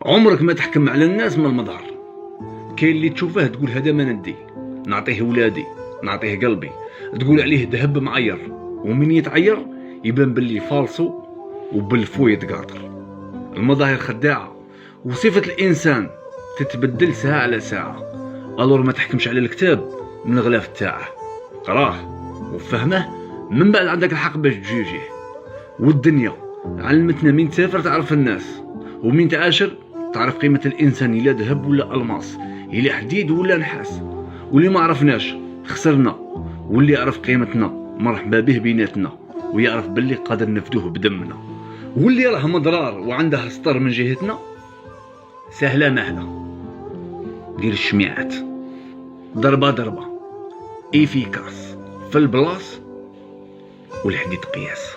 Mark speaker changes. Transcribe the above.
Speaker 1: عمرك ما تحكم على الناس من المظهر. كاين اللي تشوفه تقول هذا ما ندي، نعطيه ولادي، نعطيه قلبي، تقول عليه ذهب معير، ومن يتعير يبان باللي فالصو وبالفو يتقاطر. المظاهر خداعة، وصفة الإنسان تتبدل ساعة على ساعة. الور ما تحكمش على الكتاب من الغلاف تاعه، قراه وفهمه من بعد عندك الحق باش تجوجيه. والدنيا علمتنا من تسافر تعرف الناس، ومن تعاشر تعرف قيمة الإنسان، إلا ذهب ولا ألماس، إلا حديد ولا نحاس. واللي ما عرفناش خسرنا، واللي يعرف قيمتنا مرحبا به بيناتنا، ويعرف باللي قادر نفدوه بدمنا. واللي راه مضرار وعنده سطر من جهتنا، سهلة مهلة دير الشميعات، ضربة ضربة إيفيكاس في البلاص والحديد قياس.